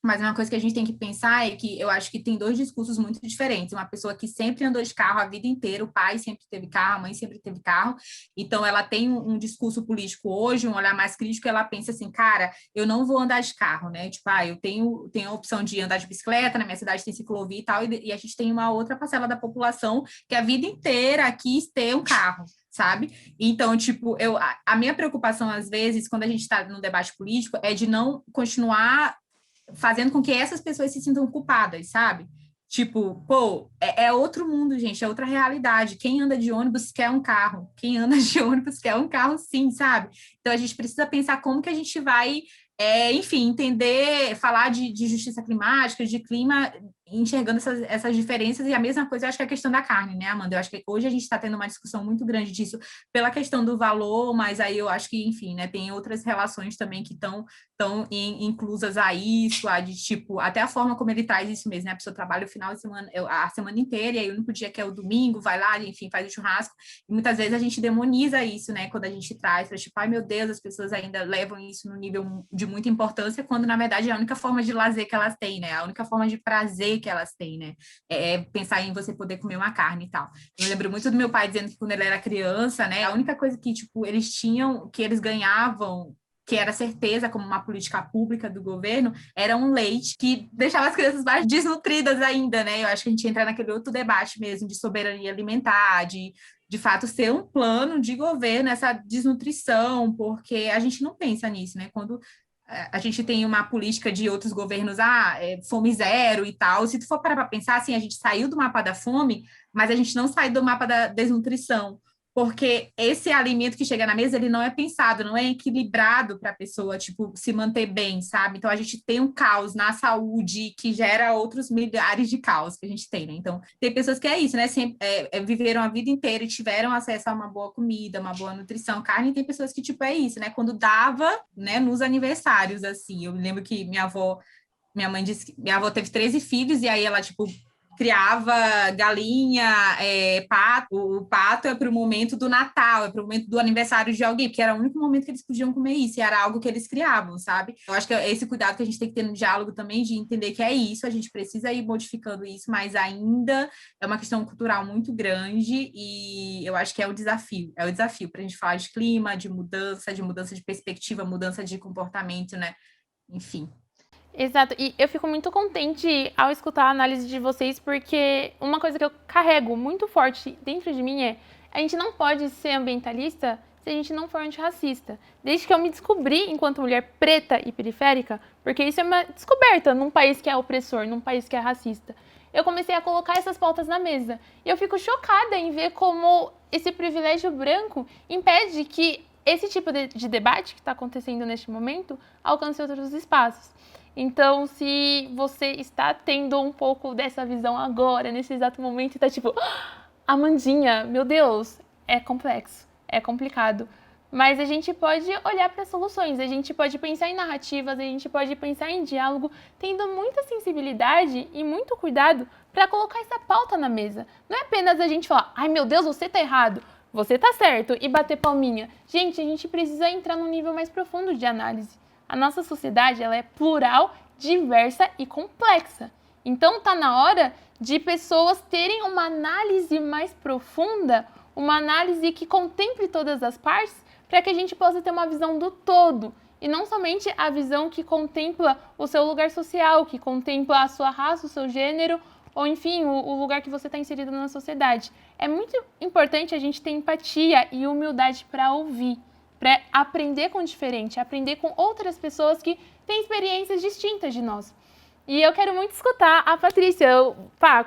Mas uma coisa que a gente tem que pensar é que eu acho que tem dois discursos muito diferentes. Uma pessoa que sempre andou de carro a vida inteira, o pai sempre teve carro, a mãe sempre teve carro, então ela tem um discurso político hoje, um olhar mais crítico, ela pensa assim, cara, eu não vou andar de carro, né? Tipo, eu tenho a opção de andar de bicicleta, na minha cidade tem ciclovia e tal, e a gente tem uma outra parcela da população que a vida inteira quis ter um carro, sabe? Então, tipo, a minha preocupação, às vezes, quando a gente está no debate político, é de não continuar fazendo com que essas pessoas se sintam culpadas, sabe? Tipo, pô, é outro mundo, gente, é outra realidade. Quem anda de ônibus quer um carro. Quem anda de ônibus quer um carro, sim, sabe? Então, a gente precisa pensar como que a gente vai, enfim, entender, falar de justiça climática, de clima, enxergando essas diferenças, e a mesma coisa, eu acho que é a questão da carne, né, Amanda? Eu acho que hoje a gente está tendo uma discussão muito grande disso pela questão do valor, mas aí eu acho que, enfim, né, tem outras relações também que estão inclusas a isso, de tipo, até a forma como ele traz isso mesmo, né? A pessoa trabalha o final de semana, a semana inteira, e aí o único dia que é o domingo, vai lá, enfim, faz o churrasco, e muitas vezes a gente demoniza isso, né, quando a gente traz, para tipo, ai meu Deus, as pessoas ainda levam isso no nível de muita importância, quando na verdade é a única forma de lazer que elas têm, né, a única forma de prazer que elas têm, né, é pensar em você poder comer uma carne e tal. Eu lembro muito do meu pai dizendo que quando ele era criança, né, a única coisa que, tipo, eles tinham, que eles ganhavam, que era certeza como uma política pública do governo, era um leite que deixava as crianças mais desnutridas ainda, né? Eu acho que a gente entra naquele outro debate mesmo de soberania alimentar, de fato ser um plano de governo, essa desnutrição, porque a gente não pensa nisso, né? Quando a gente tem uma política de outros governos, fome zero e tal, se tu for parar para pensar, assim, a gente saiu do mapa da fome, mas a gente não saiu do mapa da desnutrição, porque esse alimento que chega na mesa, ele não é pensado, não é equilibrado para a pessoa, tipo, se manter bem, sabe? Então, a gente tem um caos na saúde que gera outros milhares de caos que a gente tem, né? Então, tem pessoas que é isso, né? Viveram a vida inteira e tiveram acesso a uma boa comida, uma boa nutrição, carne, e tem pessoas que, tipo, é isso, né? Quando dava, né, nos aniversários, assim, eu lembro que minha avó teve 13 filhos, e aí ela, tipo, criava galinha, pato. O pato é para o momento do Natal, é para o momento do aniversário de alguém, porque era o único momento que eles podiam comer isso, e era algo que eles criavam, sabe? Eu acho que é esse cuidado que a gente tem que ter no diálogo também, de entender que é isso, a gente precisa ir modificando isso, mas ainda é uma questão cultural muito grande, e eu acho que é o desafio para a gente falar de clima, de mudança de perspectiva, mudança de comportamento, né? Enfim. Exato, e eu fico muito contente ao escutar a análise de vocês, porque uma coisa que eu carrego muito forte dentro de mim é: a gente não pode ser ambientalista se a gente não for antirracista. Desde que eu me descobri enquanto mulher preta e periférica, porque isso é uma descoberta num país que é opressor, num país que é racista, eu comecei a colocar essas pautas na mesa. E eu fico chocada em ver como esse privilégio branco impede que esse tipo de debate que está acontecendo neste momento alcance outros espaços. Então, se você está tendo um pouco dessa visão agora, nesse exato momento, e está tipo, Amandinha, meu Deus, é complexo, é complicado. Mas a gente pode olhar para soluções, a gente pode pensar em narrativas, a gente pode pensar em diálogo, tendo muita sensibilidade e muito cuidado para colocar essa pauta na mesa. Não é apenas a gente falar, ai meu Deus, você tá errado, você tá certo, e bater palminha. Gente, a gente precisa entrar num nível mais profundo de análise. A nossa sociedade, ela é plural, diversa e complexa. Então tá na hora de pessoas terem uma análise mais profunda, uma análise que contemple todas as partes, para que a gente possa ter uma visão do todo, e não somente a visão que contempla o seu lugar social, que contempla a sua raça, o seu gênero, ou enfim, o lugar que você está inserido na sociedade. É muito importante a gente ter empatia e humildade para ouvir, para aprender com o diferente, aprender com outras pessoas que têm experiências distintas de nós. E eu quero muito escutar a Patrícia.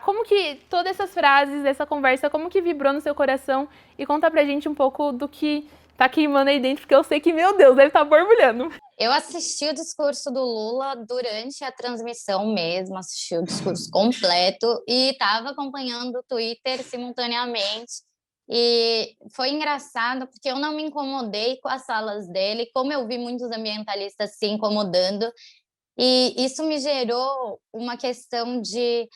Como que todas essas frases, essa conversa, como que vibrou no seu coração? E conta pra gente um pouco do que tá queimando aí dentro, porque eu sei que, meu Deus, deve estar borbulhando. Eu assisti o discurso do Lula durante a transmissão mesmo, assisti o discurso completo e estava acompanhando o Twitter simultaneamente. E foi engraçado porque eu não me incomodei com as falas dele, como eu vi muitos ambientalistas se incomodando. E isso me gerou uma questão de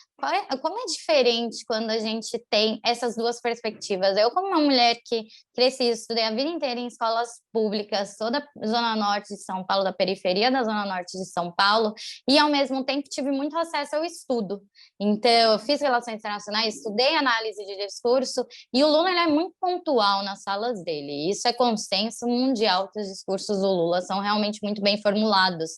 como é diferente quando a gente tem essas duas perspectivas. Eu, como uma mulher que cresci e estudei a vida inteira em escolas públicas, sou da Zona Norte de São Paulo, da periferia da Zona Norte de São Paulo, e ao mesmo tempo tive muito acesso ao estudo. Então, eu fiz relações internacionais, estudei análise de discurso, e o Lula ele é muito pontual nas falas dele. Isso é consenso mundial que os discursos do Lula são realmente muito bem formulados.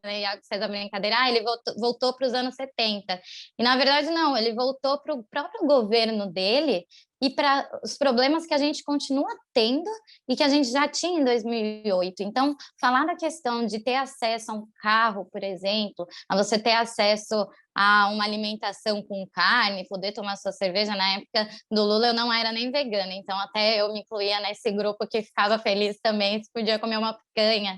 Iago fez a brincadeira, ele voltou para os anos 70. E, na verdade, não, ele voltou para o próprio governo dele e para os problemas que a gente continua tendo e que a gente já tinha em 2008. Então, falar da questão de ter acesso a um carro, por exemplo, a você ter acesso a uma alimentação com carne, poder tomar sua cerveja. Na época do Lula, eu não era nem vegana, então até eu me incluía nesse grupo que ficava feliz também se podia comer uma picanha.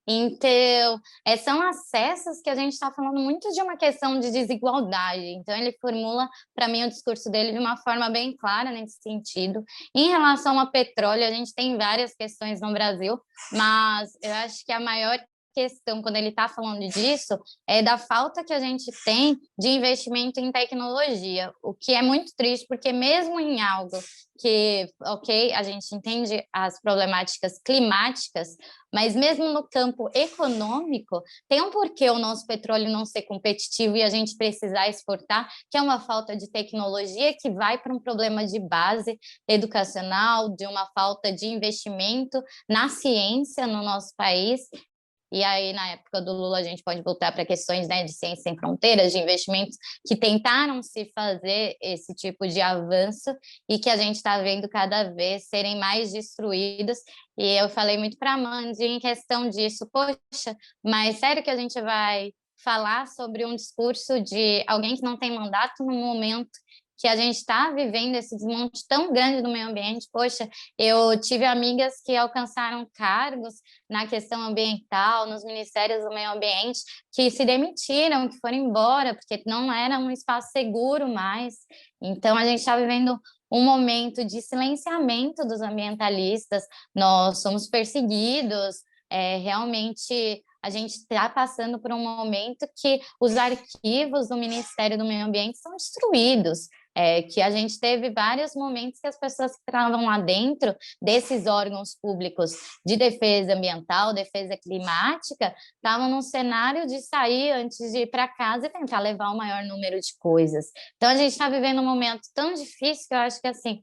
Então, são acessos que a gente está falando muito de uma questão de desigualdade. Então, ele formula, para mim, o discurso dele de uma forma bem clara nesse sentido. Em relação ao petróleo, a gente tem várias questões no Brasil, mas eu acho que a maior questão, quando ele está falando disso, é da falta que a gente tem de investimento em tecnologia, o que é muito triste, porque mesmo em algo que, ok, a gente entende as problemáticas climáticas, mas mesmo no campo econômico, tem um porquê o nosso petróleo não ser competitivo e a gente precisar exportar, que é uma falta de tecnologia que vai para um problema de base educacional, de uma falta de investimento na ciência no nosso país. E aí, na época do Lula, a gente pode voltar para questões, né, de ciência sem fronteiras, de investimentos que tentaram se fazer esse tipo de avanço e que a gente está vendo cada vez serem mais destruídos. E eu falei muito para a Mandy em questão disso, poxa, mas sério que a gente vai falar sobre um discurso de alguém que não tem mandato no momento que a gente está vivendo esse desmonte tão grande do meio ambiente? Poxa, eu tive amigas que alcançaram cargos na questão ambiental, nos ministérios do meio ambiente, que se demitiram, que foram embora, porque não era um espaço seguro mais. Então, a gente está vivendo um momento de silenciamento dos ambientalistas, nós somos perseguidos, realmente a gente está passando por um momento que os arquivos do Ministério do Meio Ambiente são destruídos, que a gente teve vários momentos que as pessoas que estavam lá dentro desses órgãos públicos de defesa ambiental, defesa climática, estavam num cenário de sair antes de ir para casa e tentar levar o maior número de coisas. Então, a gente está vivendo um momento tão difícil que eu acho que, assim,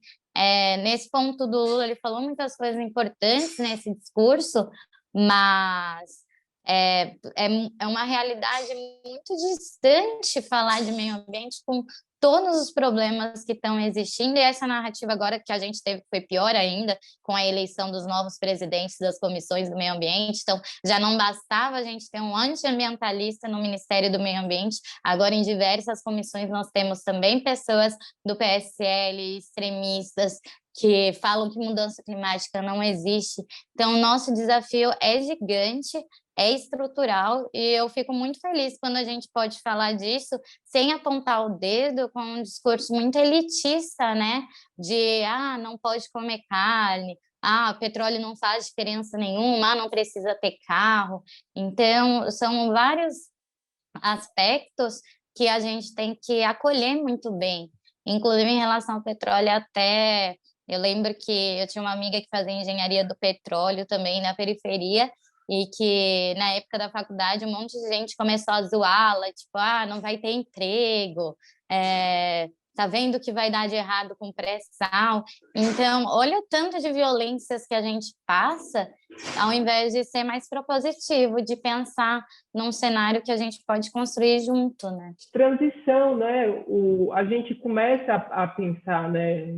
nesse ponto do Lula, ele falou muitas coisas importantes nesse discurso, mas é uma realidade muito distante falar de meio ambiente com todos os problemas que estão existindo, e essa narrativa agora que a gente teve foi pior ainda, com a eleição dos novos presidentes das comissões do meio ambiente. Então, já não bastava a gente ter um antiambientalista no Ministério do Meio Ambiente, agora em diversas comissões nós temos também pessoas do PSL, extremistas, que falam que mudança climática não existe. Então, o nosso desafio é gigante, é estrutural, e eu fico muito feliz quando a gente pode falar disso sem apontar o dedo, com um discurso muito elitista, né? De, não pode comer carne, petróleo não faz diferença nenhuma, não precisa ter carro. Então, são vários aspectos que a gente tem que acolher muito bem. Inclusive, em relação ao petróleo, até eu lembro que eu tinha uma amiga que fazia engenharia do petróleo também na periferia, e que na época da faculdade um monte de gente começou a zoá-la, tipo, não vai ter emprego, tá vendo que vai dar de errado com pré-sal. Então, olha o tanto de violências que a gente passa, ao invés de ser mais propositivo, de pensar num cenário que a gente pode construir junto, né? Transição, né? A gente começa a pensar, né,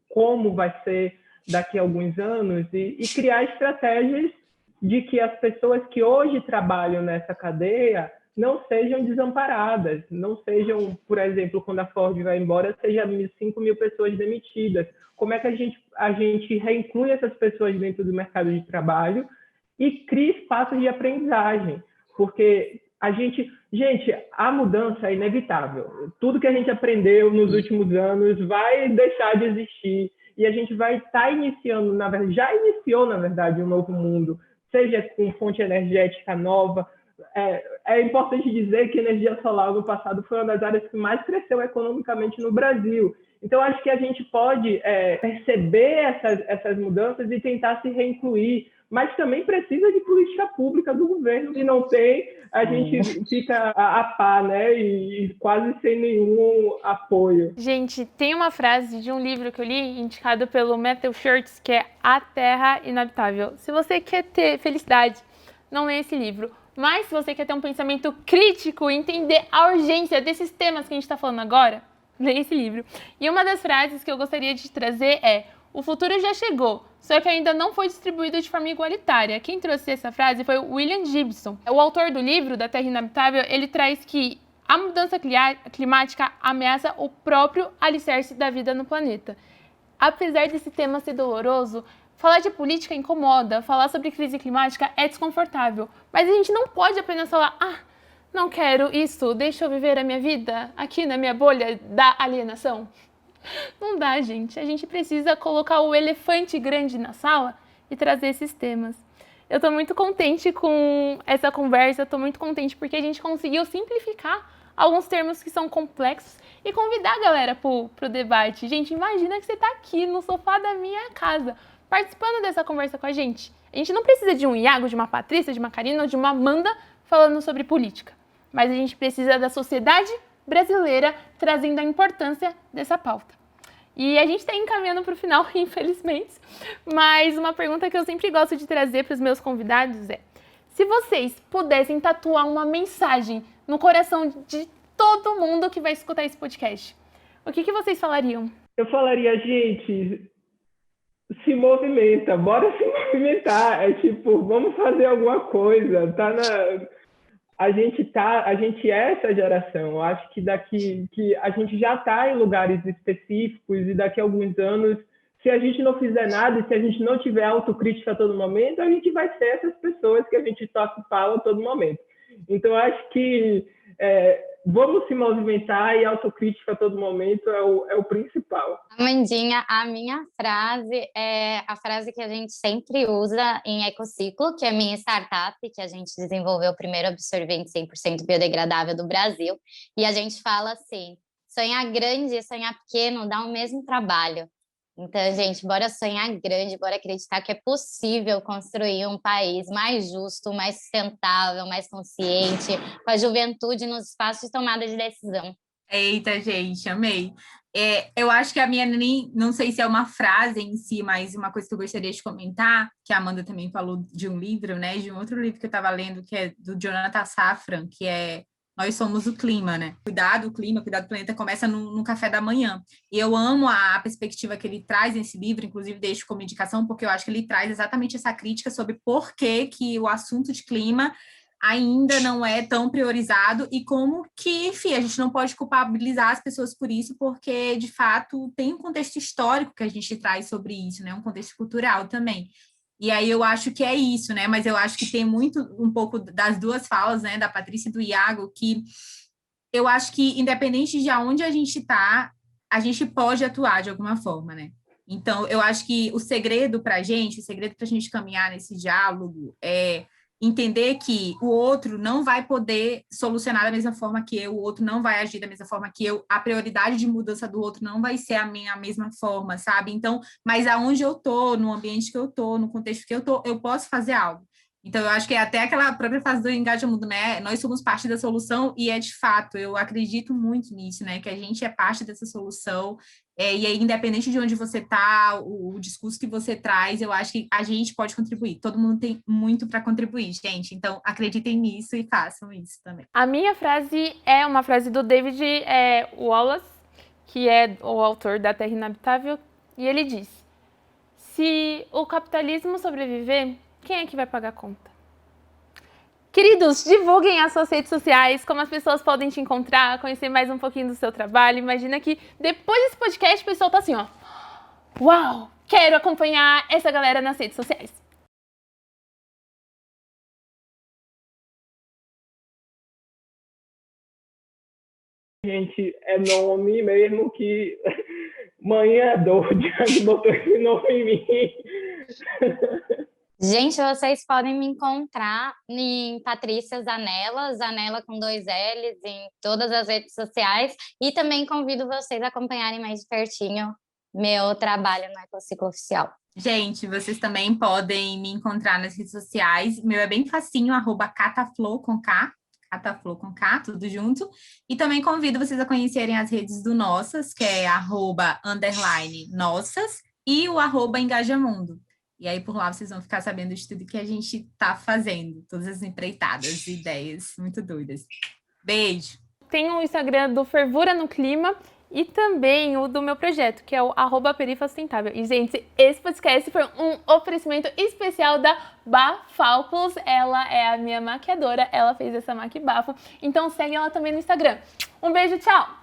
como vai ser daqui a alguns anos e criar estratégias de que as pessoas que hoje trabalham nessa cadeia não sejam desamparadas, não sejam, por exemplo, quando a Ford vai embora, sejam 5 mil pessoas demitidas. Como é que a gente reinclui essas pessoas dentro do mercado de trabalho e cria espaços de aprendizagem? Porque a mudança é inevitável. Tudo que a gente aprendeu nos últimos anos vai deixar de existir e a gente vai estar iniciando, na verdade, já iniciou, na verdade, um novo mundo, seja com fonte energética nova. É importante dizer que a energia solar no passado foi uma das áreas que mais cresceu economicamente no Brasil. Então, acho que a gente pode perceber essas mudanças e tentar se reincluir, mas também precisa de política pública do governo, que não tem, a gente fica a par, né? E quase sem nenhum apoio. Gente, tem uma frase de um livro que eu li, indicado pelo Matthew Shirts, que é A Terra Inabitável. Se você quer ter felicidade, não leia esse livro. Mas se você quer ter um pensamento crítico e entender a urgência desses temas que a gente está falando agora, leia esse livro. E uma das frases que eu gostaria de trazer é: o futuro já chegou, só que ainda não foi distribuído de forma igualitária. Quem trouxe essa frase foi o William Gibson. O autor do livro, da Terra Inabitável, ele traz que a mudança climática ameaça o próprio alicerce da vida no planeta. Apesar desse tema ser doloroso, falar de política incomoda, falar sobre crise climática é desconfortável. Mas a gente não pode apenas falar, não quero isso, deixa eu viver a minha vida aqui na minha bolha da alienação. Não dá, gente. A gente precisa colocar o elefante grande na sala e trazer esses temas. Eu tô muito contente com essa conversa, tô muito contente porque a gente conseguiu simplificar alguns termos que são complexos e convidar a galera pro debate. Gente, imagina que você tá aqui no sofá da minha casa, participando dessa conversa com a gente. A gente não precisa de um Iago, de uma Patrícia, de uma Karina ou de uma Amanda falando sobre política, mas a gente precisa da sociedade brasileira trazendo a importância dessa pauta. E a gente está encaminhando para o final, infelizmente, mas uma pergunta que eu sempre gosto de trazer para os meus convidados é: se vocês pudessem tatuar uma mensagem no coração de todo mundo que vai escutar esse podcast, o que vocês falariam? Eu falaria, gente, se movimenta, bora se movimentar. Vamos fazer alguma coisa. A gente é essa geração. Eu acho que a gente já está em lugares específicos e daqui a alguns anos, se a gente não fizer nada e se a gente não tiver autocrítica a todo momento, a gente vai ser essas pessoas que a gente toca e fala a todo momento. Então, eu acho que vamos se movimentar e autocrítica a todo momento é o principal. Amandinha, a minha frase é a frase que a gente sempre usa em Ecociclo, que é a minha startup, que a gente desenvolveu o primeiro absorvente 100% biodegradável do Brasil. E a gente fala assim, sonhar grande e sonhar pequeno dá o mesmo trabalho. Então, gente, bora sonhar grande, bora acreditar que é possível construir um país mais justo, mais sustentável, mais consciente, com a juventude nos espaços de tomada de decisão. Eita, gente, amei. Eu acho que a minha nem, não sei se é uma frase em si, mas uma coisa que eu gostaria de comentar, que a Amanda também falou de um livro, né? De um outro livro que eu estava lendo, que é do Jonathan Safran, que é Nós Somos o Clima, né? Cuidar do clima, cuidar do planeta começa no café da manhã. E eu amo a perspectiva que ele traz nesse livro, inclusive deixo como indicação, porque eu acho que ele traz exatamente essa crítica sobre por que o assunto de clima ainda não é tão priorizado e como que, enfim, a gente não pode culpabilizar as pessoas por isso, porque, de fato, tem um contexto histórico que a gente traz sobre isso, né? Um contexto cultural também. E aí eu acho que é isso, né? Mas eu acho que tem muito, um pouco das duas falas, né? Da Patrícia e do Iago, que eu acho que, independente de onde a gente está, a gente pode atuar de alguma forma, né? Então, eu acho que o segredo para a gente caminhar nesse diálogo é entender que o outro não vai poder solucionar da mesma forma que eu, o outro não vai agir da mesma forma que eu, a prioridade de mudança do outro não vai ser a mesma forma, sabe? Então, mas aonde eu tô, no ambiente que eu tô, no contexto que eu tô, eu posso fazer algo. Então, eu acho que é até aquela própria fase do engajamento, né? Nós somos parte da solução e é de fato, eu acredito muito nisso, né? Que a gente é parte dessa solução. E aí, independente de onde você está, o discurso que você traz, eu acho que a gente pode contribuir. Todo mundo tem muito para contribuir, gente. Então, acreditem nisso e façam isso também. A minha frase é uma frase do David Wallace, que é o autor da Terra Inabitável, e ele diz: se o capitalismo sobreviver, quem é que vai pagar a conta? Queridos, divulguem as suas redes sociais, como as pessoas podem te encontrar, conhecer mais um pouquinho do seu trabalho. Imagina que depois desse podcast o pessoal tá assim, ó. Uau, quero acompanhar essa galera nas redes sociais. Gente, é nome mesmo que mãe é doida, botou esse nome em mim. Gente, vocês podem me encontrar em Patrícia Zanella, Zanella com 2 L's, em todas as redes sociais. E também convido vocês a acompanharem mais de pertinho meu trabalho no Ecociclo Oficial. Gente, vocês também podem me encontrar nas redes sociais. Meu é bem facinho, @cataflow com K, Cataflow com K, tudo junto. E também convido vocês a conhecerem as redes do Nossas, que é @_Nossas e o @Engajamundo. E aí, por lá, vocês vão ficar sabendo de tudo que a gente está fazendo. Todas as empreitadas, ideias muito doidas. Beijo! Tem o Instagram do Fervura no Clima e também o do meu projeto, que é o @perifasustentável. E, gente, esse podcast foi um oferecimento especial da Bafalcos. Ela é a minha maquiadora, ela fez essa maquibafo. Então, segue ela também no Instagram. Um beijo, tchau!